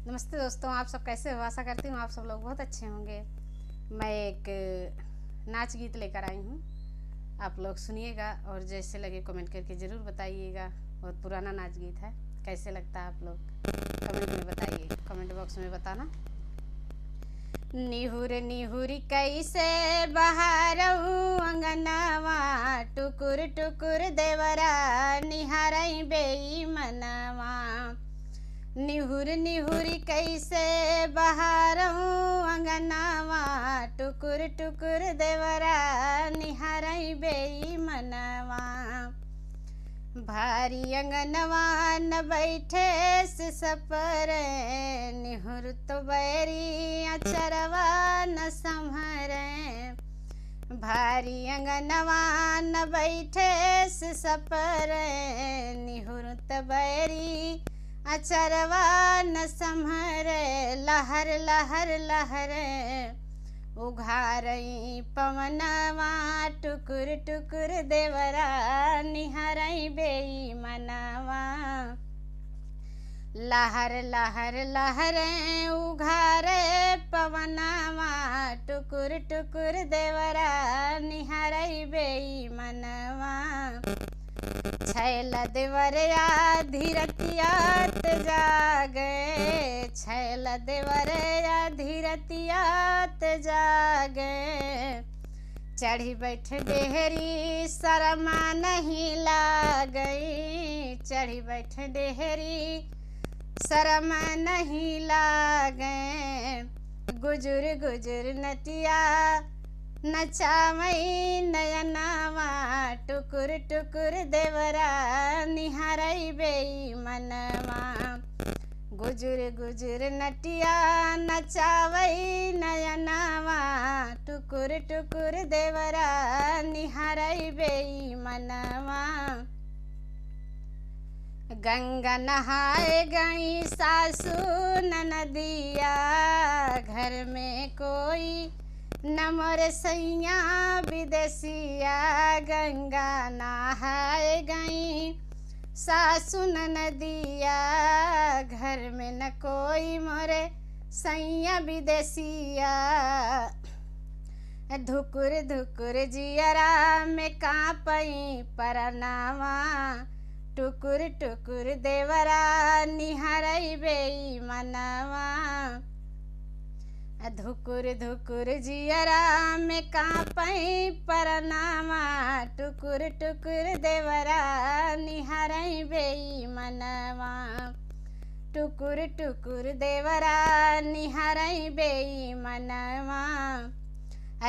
नमस्ते दोस्तों, आप सब कैसे हो? आशा करती हूँ आप सब लोग बहुत अच्छे होंगे। मैं एक नाच गीत लेकर आई हूँ, आप लोग सुनिएगा और जैसे लगे कमेंट करके ज़रूर बताइएगा। बहुत पुराना नाच गीत है, कैसे लगता है आप लोग कमेंट में बताइए, कमेंट बॉक्स में बताना। निहुर निहुरी कैसे बहारऊ अंगनवा, टुकुर टुकुर देवरा निहारई बेईमनवा। निहुर निहुरी कैसे बहारऊ अंगनवा, टुकुर टुकुर देवरा निहारई बेईमनवा। भारी अंगनवा न बैठे से सपर, निहुर तो बैरी अचरवा न संभरे। भारी अंगनवा न बैठे से सपर, निहुर तो बैरी अचरवा न संभरे। लहर लहर लहर उघारई पवनवा, टुकुर टुकुर देवरा निहारई बेईमनवा। लहर लहर लहर उघारे पवनवा, टुकुर टुकुर देवरा निहारई बेईमनवा। छैल देवरया धीरतियात जागे, छैल देवरया धीरतियात जागे। चढ़ी बैठ डेहरी शरमा नहीं लागई, चढ़ी बैठ डेहरी शरमा नहीं लागे। गुजुर गुजुर नटिया नचावई नयनवा, टुकुर टुकुर देवरा निहारई बेईमनवा। गुजुर गुजुर नटिया नचावई नयनवा, टुकुर टुकुर देवरा निहारई बेईमनवा। गंगा नहाए गई सासू ननदिया, घर में कोई न मोर सैया विदेशिया। गंगा नहाए गई सासू ननदिया, घर में न कोई मोरे सैया विदेशिया। धुकुर धुकुर जियरा में कांपई परनावा, टुकुर टुकुर देवरा निहारई बेईमनवा। धुकुर धुकुर जियरा में कांपई परनावा, टुकुर टुकुर देवरा निहारई बेईमनवा। टुकुर टुकुर देवरा निहारई बेईमनवा।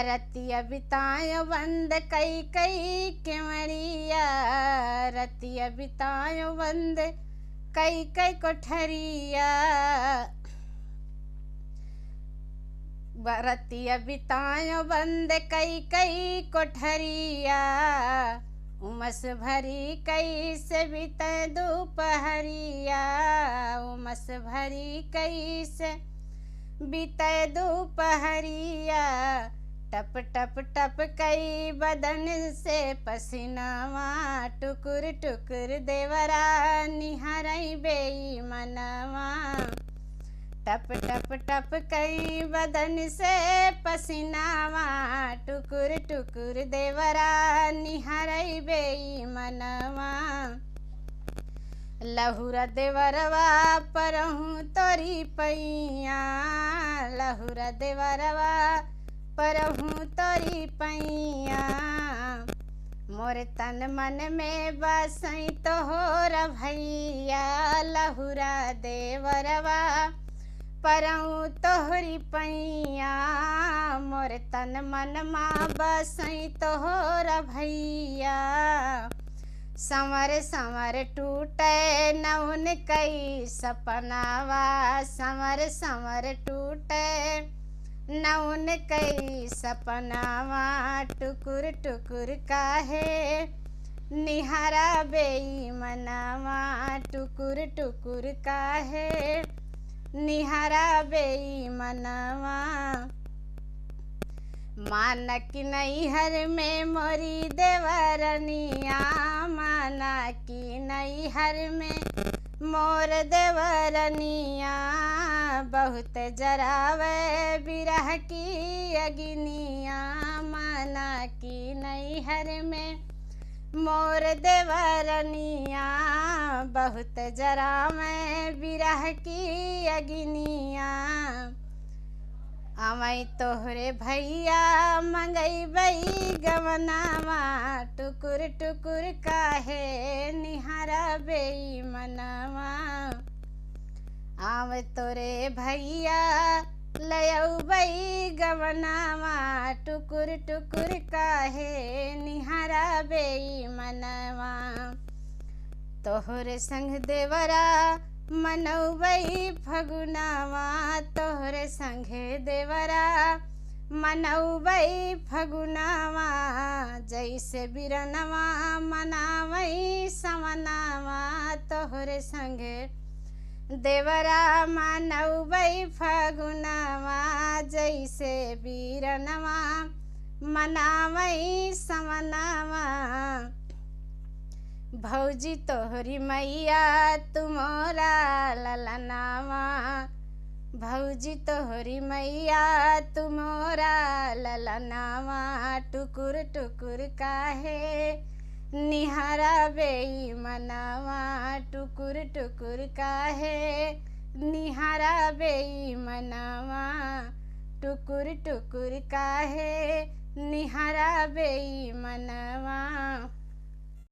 रतिया बितायो बंद कई कई केवड़िया, रतिया बितायो बंद कई कई कोठरिया। रतिया बितायो बंद कई कई कोठरिया, उमस भरी कैसे बीते दोपहरिया। उमस भरी कैसे बीते दोपहरिया। टप टप टप कई बदन से पसीनावा, टुकुर टुकुर देवरा निहारई बेईमनवा। टप टप टप कई बदन से पसीनावा, टुकुर टुकुर देवरा निहारई बेईमनवा। लहुरा देवरवा परहूँ तोरी पैया, लहुरा देवरवा परहूँ तोरी पैया। मोर तन मन में बसई तोहर भैया, लहुरा देवरवा परहूँ तोहरी पैया। मोर तन मन मा बसई तोहर भैया। संवर संवर टूटे नौन कई सपनावा, संवर संवर टूटे नौन कई सपनावा। टुकुर टुकुर काहे निहारा बेईमनवा, टुकुर टुकुर काहे निहारा बेईमनवा। मानक नैहर में मोरी देवरनिया, माना की नैहर में मोर देवरनिया। बहुत जरावे बिरह की अग्निया, माना की नैहर में मोर देवरनिया, बहुत जरावे बिरह की अग्निया। अमई तोहरे भैया मंगई गवनावा, टुकुर टुकुर काहे निहारा बेईमनवा। आव तोरे भैया लयौबई गवनावा, टुकुर टुकुर काहे निहारा बेईमनवा। तोहरे संग देवरा मनौबई फगुनावा, तोहरे संगे देवरा मनौबई फगुनावा। जैसे बिरनवा मनावई समनावा, तोहरे संगे देवरा मनौबई फगुनावा। जैसे बिरनवा मनावई समनावा। भौजी तोहरी मैया तुमोरा ललनावा, भौजी तोहरी मैया तुमोरा ललनावा। टुकुर टुकुर काहे निहारा बेईमनवा, टुकुर टुकुर काहे निहारा बेईमनवा। टुकुर टुकुर काहे निहारा बेईमनवा।